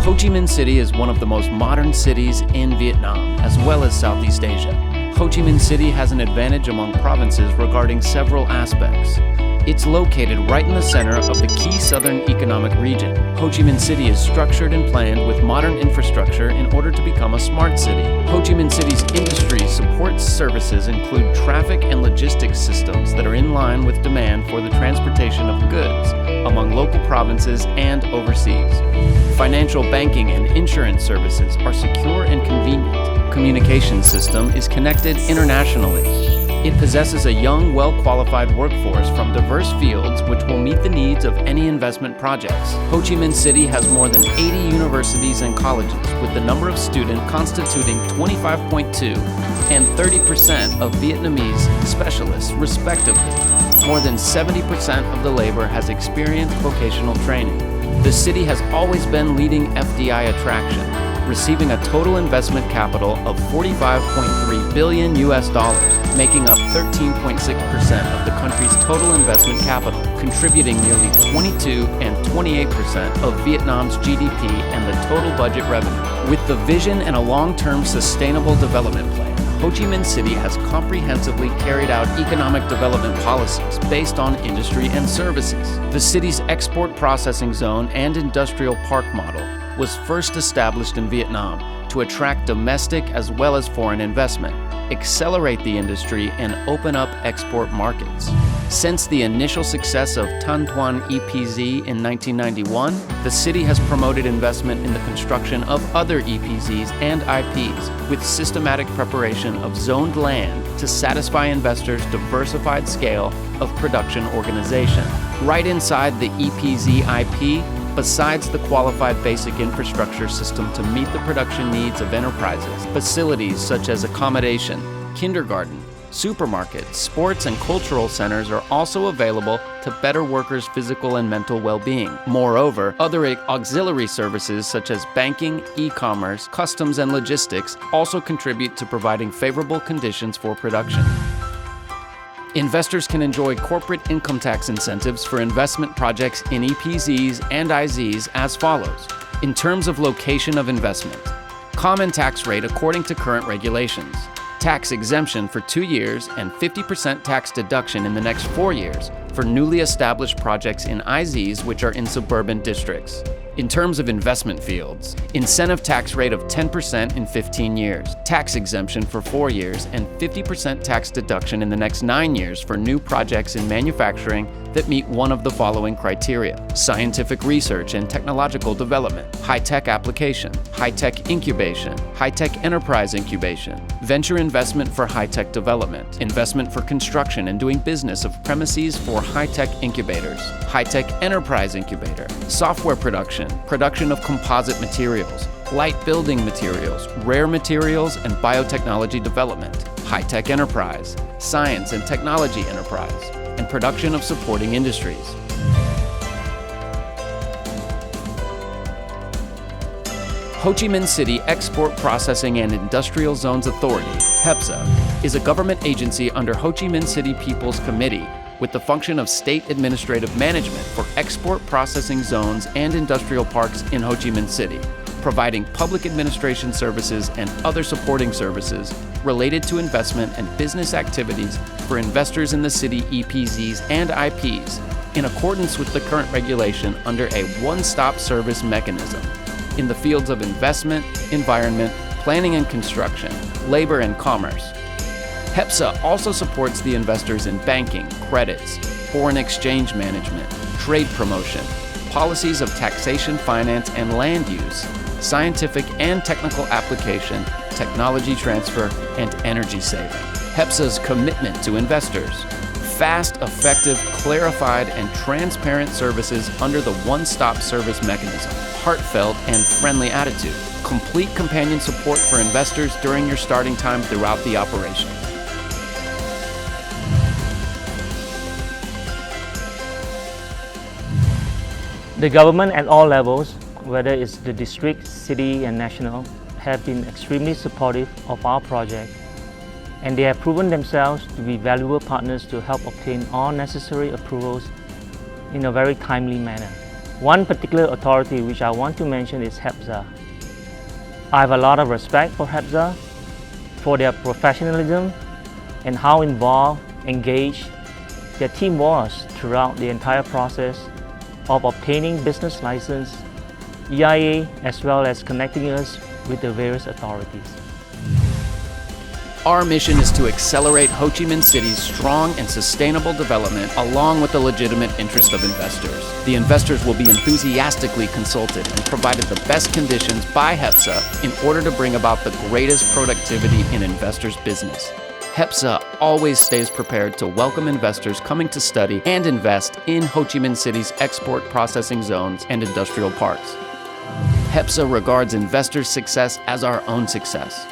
Ho Chi Minh City is one of the most modern cities in Vietnam, as well as Southeast Asia. Ho Chi Minh City has an advantage among provinces regarding several aspects. It's located right in the center of the key southern economic region. Ho Chi Minh City is structured and planned with modern infrastructure in order to become a smart city. Ho Chi Minh City's industry support services include traffic and logistics systems that are in line with demand for the transportation of goods among local provinces and overseas. Financial banking and insurance services are secure and convenient. Communication system is connected internationally. It possesses a young, well-qualified workforce from diverse fields which will meet the needs of any investment projects. Ho Chi Minh City has more than 80 universities and colleges, with the number of students constituting 25.2 and 30% of Vietnamese specialists, respectively. More than 70% of the labor has experienced vocational training. The city has always been leading FDI attraction, receiving a total investment capital of $45.3 billion, making up 13.6% of the country's total investment capital, contributing nearly 22 and 28% of Vietnam's GDP and the total budget revenue. With the vision and a long-term sustainable development plan, Ho Chi Minh City has comprehensively carried out economic development policies based on industry and services. The city's export processing zone and industrial park model was first established in Vietnam to attract domestic as well as foreign investment, accelerate the industry, and open up export markets. Since the initial success of Tan Thuan EPZ in 1991, the city has promoted investment in the construction of other EPZs and IPs with systematic preparation of zoned land to satisfy investors' diversified scale of production organization. Right inside the EPZ IP, besides the qualified basic infrastructure system to meet the production needs of enterprises, facilities such as accommodation, kindergarten, supermarkets, sports, and cultural centers are also available to better workers' physical and mental well-being. Moreover, other auxiliary services such as banking, e-commerce, customs, and logistics also contribute to providing favorable conditions for production. Investors can enjoy corporate income tax incentives for investment projects in EPZs and IZs as follows. In terms of location of investment, common tax rate according to current regulations, tax exemption for 2 years and 50% tax deduction in the next 4 years for newly established projects in IZs which are in suburban districts. In terms of investment fields, incentive tax rate of 10% in 15 years, tax exemption for 4 years, and 50% tax deduction in the next 9 years for new projects in manufacturing that meet one of the following criteria: scientific research and technological development, high-tech application, high-tech incubation, high-tech enterprise incubation, venture investment for high-tech development, investment for construction and doing business of premises for high-tech incubators, high-tech enterprise incubator, software production, production of composite materials, light building materials, rare materials, and biotechnology development, high-tech enterprise, science and technology enterprise, and production of supporting industries. Ho Chi Minh City Export Processing and Industrial Zones Authority, Hepza, is a government agency under Ho Chi Minh City People's Committee with the function of state administrative management for export processing zones and industrial parks in Ho Chi Minh City, providing public administration services and other supporting services related to investment and business activities for investors in the city EPZs and IPs in accordance with the current regulation under a one-stop service mechanism in the fields of investment, environment, planning and construction, labor and commerce. Hepza also supports the investors in banking, credits, foreign exchange management, trade promotion, policies of taxation, finance, and land use, scientific and technical application, technology transfer, and energy saving. Hepza's commitment to investors: fast, effective, clarified, and transparent services under the one-stop service mechanism, heartfelt and friendly attitude, complete companion support for investors during your starting time throughout the operation. The government at all levels, whether it's the district, city, and national, have been extremely supportive of our project, and they have proven themselves to be valuable partners to help obtain all necessary approvals in a very timely manner. One particular authority which I want to mention is Hepza. I have a lot of respect for Hepza, for their professionalism and how involved, engaged their team was throughout the entire process of obtaining business license, EIA, as well as connecting us with the various authorities. Our mission is to accelerate Ho Chi Minh City's strong and sustainable development along with the legitimate interest of investors. The investors will be enthusiastically consulted and provided the best conditions by Hepza in order to bring about the greatest productivity in investors' business. Hepza always stays prepared to welcome investors coming to study and invest in Ho Chi Minh City's export processing zones and industrial parks. Hepza regards investors' success as our own success.